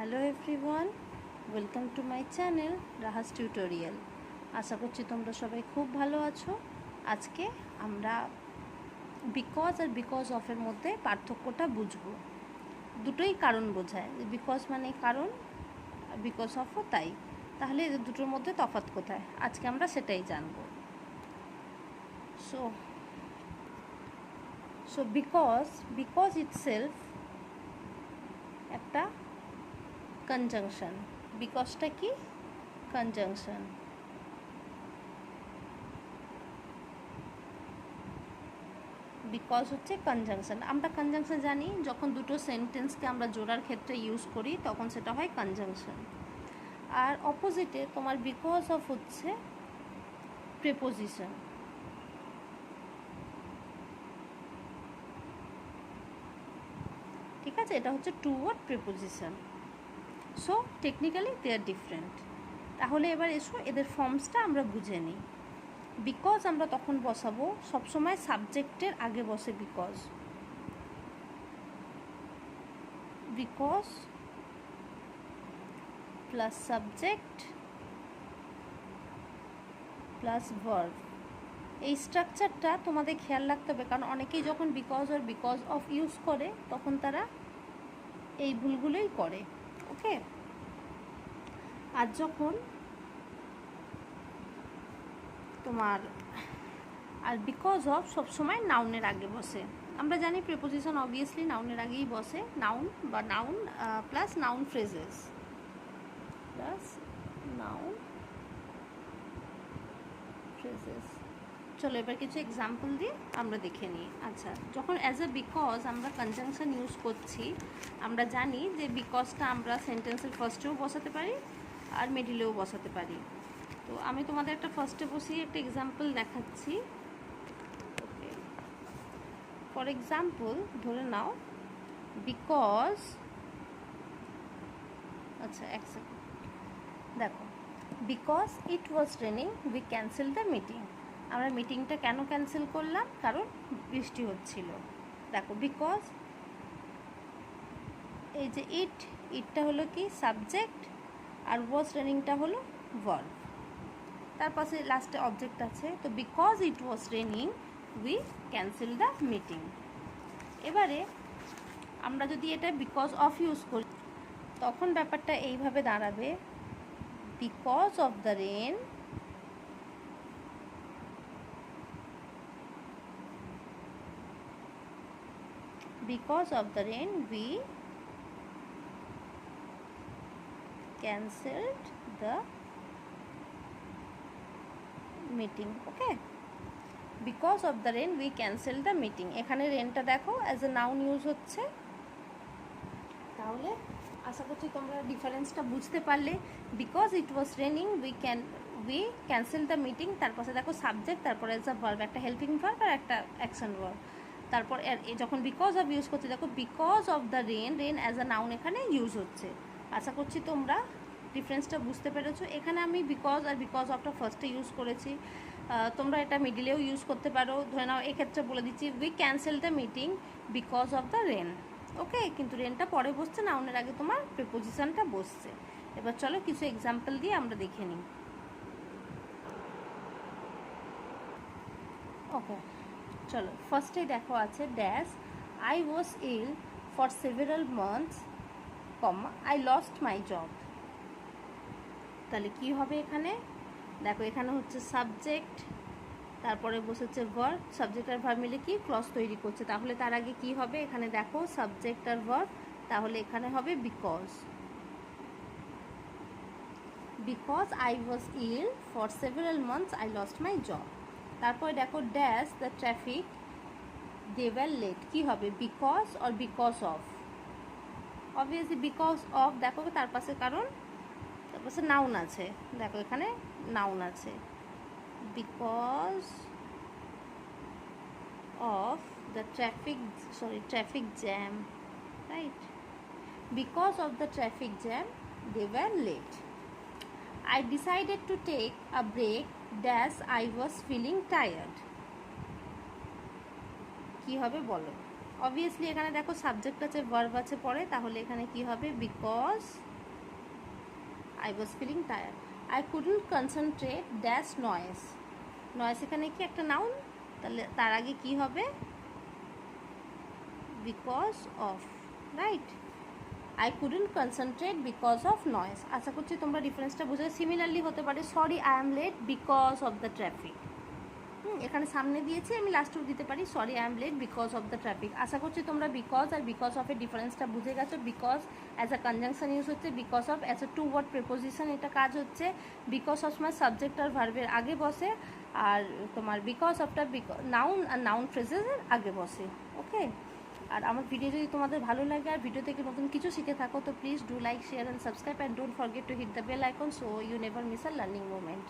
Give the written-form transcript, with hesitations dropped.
Hello everyone, welcome to my channel Rahaj tutorial. আশা করছি তোমরা সবাই খুব ভালো আছো। আজকে আমরা বিকজ আর বিকজ অফের মধ্যে পার্থক্যটা বুঝবো। দুটোই কারণ বোঝায়, বিকজ মানে কারণ, বিকজ অফও তাই। তাহলে এদের দুটোর মধ্যে তফাৎ কোথায়, আজকে আমরা সেটাই জানবো। সো বিকজ ইটসেলফ একটা কনজাংশন। বিকজটা কি? কনজাংশন। বিকজ হচ্ছে কনজাংশন। আমরা কনজাংশন জানি, যখন দুটো সেন্টেন্সকে আমরা জোড়ার ক্ষেত্রে ইউজ করি তখন সেটা হয় কনজাংশন। আর অপোজিটে তোমার বিকজ অফ হচ্ছে প্রিপোজিশন। ঠিক আছে, এটা হচ্ছে two word preposition. So technically they are different. তাহলে এবার এসো এদের ফর্মসটা আমরা বুঝে নিই। বিকজ আমরা তখন বসাবো, সবসময় সাবজেক্টের আগে বসে because plus subject plus verb. এই স্ট্রাকচারটা তোমাদের খেয়াল রাখতে হবে, কারণ অনেকেই যখন বিকজ আর বিকজ অফ ইউজ করে তখন তারা এই ভুলগুলোই করে। ওকে, আর যখন তোমার আর বিকজ অফ সবসময় নাউনের আগে বসে। আমরা জানি প্রিপোজিশন অবভিয়াসলি নাউনের আগেই বসে, নাউন বা noun plus noun phrases plus noun phrases. চলো এবার কিছু এক্সাম্পল দিয়ে আমরা দেখে নিই। আচ্ছা, যখন অ্যাজ এ বিকজ আমরা কনজাংশন ইউজ করছি, আমরা জানি যে বিকজটা আমরা সেন্টেন্সের ফার্স্টেও বসাতে পারি আর মিডিলেও বসাতে পারি। তো আমি তোমাদের একটা ফার্স্টে বসিয়ে একটা এক্সাম্পল দেখাচ্ছি। ওকে, ফর এক্সাম্পল ধরে নাও বিকজ, আচ্ছা এক সেকেন্ড, দেখো, because it was raining we cancel the meeting. আমরা মিটিংটা কেন ক্যান্সেল করলাম? কারণ বৃষ্টি হচ্ছিল। দেখো বিকজ, এই যে ইটটা হলো কি সাবজেক্ট, আর ওয়াজ রেনিংটা হলো ভার্ব, তার পাশে লাস্টে অবজেক্ট আছে। তো because it was raining we cancel the meeting. এবারে আমরা যদি এটা বিকজ অফ ইউজ করি তখন ব্যাপারটা এইভাবে দাঁড়াবে, because of the rain we cancelled the meeting. Okay, because of the rain we cancel the meeting. এখানে রেনটা দেখো অ্যাজ এ নাউন ইউজ হচ্ছে। তাহলে আশা করছি তোমরা ডিফারেন্সটা বুঝতে পারলে। Because it was raining we cancel the meeting, তারপরে দেখো সাবজেক্ট, তারপরে অ্যাজ আ ভার্ব, একটা হেল্পিং ভার্ব আর একটা অ্যাকশন ভার্ব। তারপর যখন বিকজ অফ ইউজ করছি, দেখো because of the rain as a noun এখানে ইউজ হচ্ছে। আশা করছি তোমরা ডিফারেন্সটা বুঝতে পেরেছো। এখানে আমি বিকজ আর বিকজ অফটা ফার্স্টে ইউজ করেছি, তোমরা এটা মিডিলেও ইউজ করতে পারো। ধরে নাও এক্ষেত্রে বলে দিচ্ছি we cancel the meeting because of the rain. Okay, কিন্তু রেনটা পরে বসছে, নাউনের আগে তোমার প্রিপোজিশনটা বসছে। এবার চলো কিছু এক্সাম্পল দিয়ে আমরা দেখে নিই। ওকে, চলো ফার্স্টেই দেখো আছে dash, I was ill for several months, comma I lost my job. তাহলে কি হবে এখানে? দেখো এখানে হচ্ছে সাবজেক্ট, তারপরে বসেছে ভার্ব, সাবজেক্ট আর ভার্ব মিলে কি ক্লজ তৈরি করছে। তাহলে তার আগে কি হবে? এখানে দেখো সাবজেক্ট আর ভার্ব, তাহলে এখানে হবে because I was ill for several months I lost my job. তারপরে দেখো dash the traffic they were late. কি হবে? Because or because of? Obviously because of. দেখো তার পাশে কারণ, তার পাশে নাউন আছে, দেখো এখানে নাউন আছে, because of the traffic jam, right? Because of the traffic jam they were late. I decided to take a break dash I was feeling tired. কি হবে বলো? অবভিয়াসলি এখানে দেখো সাবজেক্ট আছে, ভার্ব আছে পরে, তাহলে এখানে কি হবে? Because I was feeling tired. I couldn't concentrate dash noise. Noise এখানে কি একটা নাউন, তাহলে তার আগে কি হবে, because of, right. I couldn't concentrate because of noise. আশা করছি তোমরা ডিফারেন্সটা বুঝে। সিমিলারলি হতে পারে sorry I am late because of the traffic. এখানে সামনে দিয়েছি, আমি লাস্টেও দিতে পারি sorry I am late because of the traffic. আশা করছি তোমরা বিকজ আর বিকজ অফের ডিফারেন্সটা বুঝে গেছো। Because as a conjunction use হচ্ছে, because of as a two word preposition এটা কাজ হচ্ছে। বিকজ অফ সময় সাবজেক্ট আর ভার্বের আগে বসে, আর তোমার বিকজ অফটা নাউন আর নাউন ফ্রেজেসের আগে বসে। ওকে, আর আমার ভিডিও যদি তোমাদের ভালো লাগে আর ভিডিও থেকে নতুন কিছু শিখে থাকো তো please do like, share and subscribe and don't forget to hit the bell icon so you never miss a learning moment.